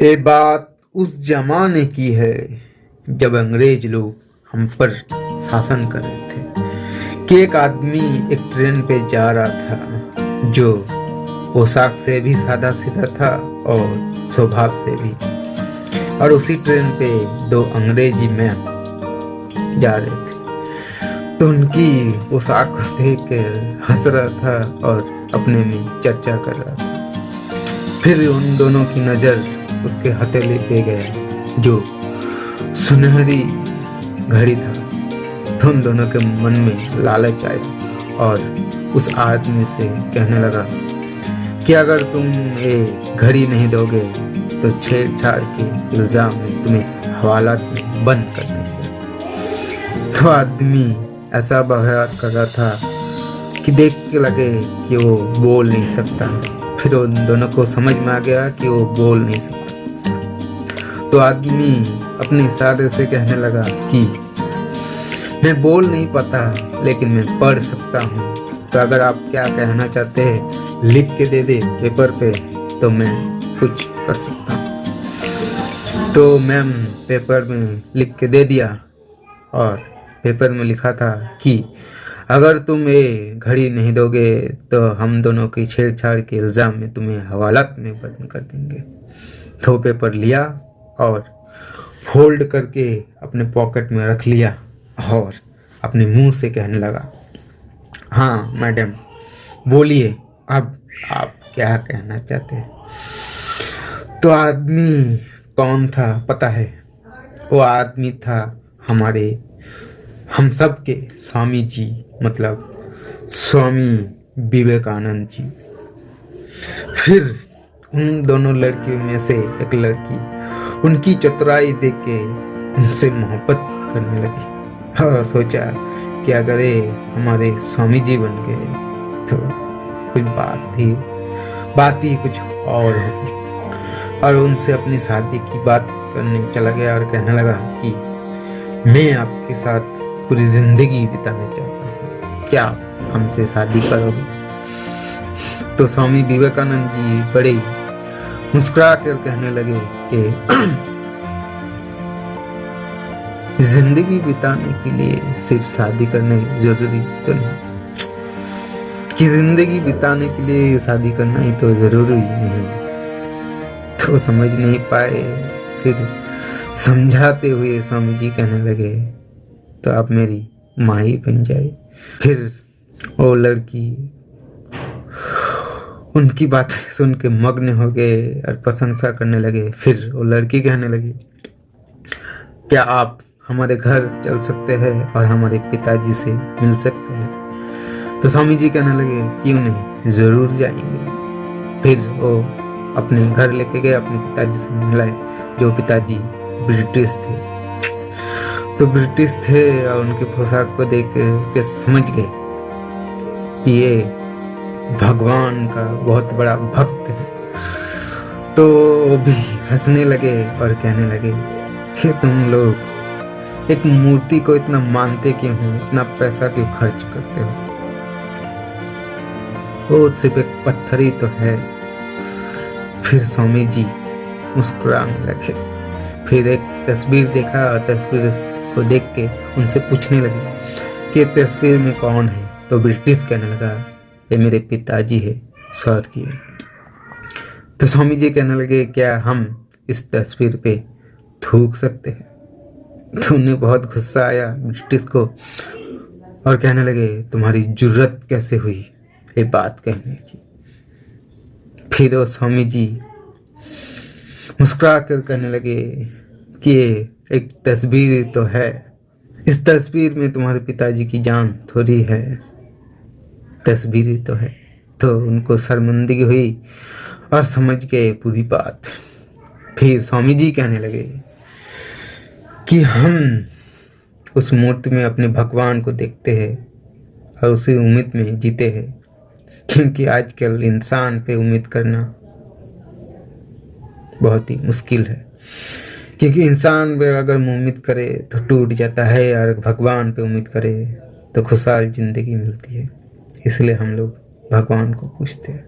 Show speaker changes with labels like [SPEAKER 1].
[SPEAKER 1] ये बात उस जमाने की है जब अंग्रेज लोग हम पर शासन कर रहे थे कि एक आदमी एक ट्रेन पे जा रहा था जो पोशाक से भी सादा सीधा था और स्वभाव से भी, और उसी ट्रेन पे दो अंग्रेजी मैम जा रहे थे। तो उनकी पोशाक को देख के हंस रहा था और अपने में चर्चा कर रहा था। फिर उन दोनों की नज़र उसके हथेली पे गया जो सुनहरी घड़ी था। तो उन दोनों के मन में लालच आया और उस आदमी से कहने लगा कि अगर तुम ये घड़ी नहीं दोगे तो छेड़छाड़ के इल्ज़ाम में तुम्हें हवालात में बंद कर देंगे। तो आदमी ऐसा बगावत कर रहा था कि देख के लगे कि वो बोल नहीं सकता। फिर उन दोनों को समझ में आ गया कि वो बोल नहीं सकता। तो आदमी अपने इशारे से कहने लगा कि मैं बोल नहीं पाता लेकिन मैं पढ़ सकता हूँ, तो अगर आप क्या कहना चाहते हैं लिख के दे दे पेपर पे तो मैं कुछ कर सकता हूँ। तो मैम पेपर में लिख के दे दिया और पेपर में लिखा था कि अगर तुम ये घड़ी नहीं दोगे तो हम दोनों की छेड़छाड़ के इल्ज़ाम में तुम्हें हवालात में बंद कर देंगे। तो पेपर लिया और फोल्ड करके अपने पॉकेट में रख लिया और अपने मुंह से कहने लगा, हाँ मैडम बोलिए, अब आप क्या कहना चाहते हैं। तो आदमी कौन था पता है? वो आदमी था हम सब के स्वामी जी, मतलब स्वामी विवेकानंद जी। फिर उन दोनों लड़कियों में से एक लड़की उनकी चतुराई देख के उनसे मोहब्बत करने लगी और सोचा कि अगर ये हमारे स्वामी जी बन गए तो कुछ बात ही कुछ और होगी। और उनसे अपनी शादी की बात करने चला गया और कहने लगा कि मैं आपके साथ पूरी जिंदगी बिताना चाहता हूँ, क्या आप हमसे शादी करोगे? तो स्वामी विवेकानंद जी बड़े मुस्कुरा कर कहने लगे कि जिंदगी बिताने के लिए सिर्फ शादी करना जरूरी तो नहीं, कि जिंदगी बिताने के लिए शादी करना ही तो जरूरी नहीं। तो समझ नहीं पाए। फिर समझाते हुए स्वामी जी कहने लगे तो आप मेरी माँ ही बन जाए। फिर वो लड़की उनकी बातें सुन के मग्न हो गए और प्रशंसा करने लगे। फिर वो लड़की कहने लगी, क्या आप हमारे घर चल सकते हैं और हमारे पिताजी से मिल सकते हैं? तो स्वामी जी कहने लगे, क्यों नहीं, जरूर जाएंगे। फिर वो अपने घर लेके गए, अपने पिताजी से मिलाए जो पिताजी ब्रिटिश थे। तो ब्रिटिश थे और उनके पोशाक को देख के समझ गए कि ये भगवान का बहुत बड़ा भक्त है। तो वो भी हंसने लगे और कहने लगे कि तुम लोग एक मूर्ति को इतना मानते क्यों हो, इतना पैसा क्यों खर्च करते हो, वो सिर्फ एक पत्थर ही तो है। फिर स्वामी जी मुस्कुराने लगे। फिर एक तस्वीर देखा और तस्वीर को देख के उनसे पूछने लगे कि तस्वीर में कौन है? तो ब्रिटिश कहने लगा, ये मेरे पिताजी है स्वर्गीय। तो स्वामी जी कहने लगे, क्या हम इस तस्वीर पे थूक सकते हैं? तो उन्हें बहुत गुस्सा आया ब्रिटिश को और कहने लगे, तुम्हारी जुर्रत कैसे हुई ये बात कहने की? फिर वो स्वामी जी मुस्कुरा कर कहने लगे कि एक तस्वीर तो है, इस तस्वीर में तुम्हारे पिताजी की जान थोड़ी है, तस्वीर ही तो है। तो उनको शर्मिंदगी हुई और समझ गए पूरी बात। फिर स्वामी जी कहने लगे कि हम उस मूर्ति में अपने भगवान को देखते हैं और उसी उम्मीद में जीते हैं, क्योंकि आजकल इंसान पे उम्मीद करना बहुत ही मुश्किल है। क्योंकि इंसान पे अगर उम्मीद करे तो टूट जाता है और भगवान पे उम्मीद करे तो खुशहाल जिंदगी मिलती है। इसलिए हम लोग भगवान को पूछते हैं।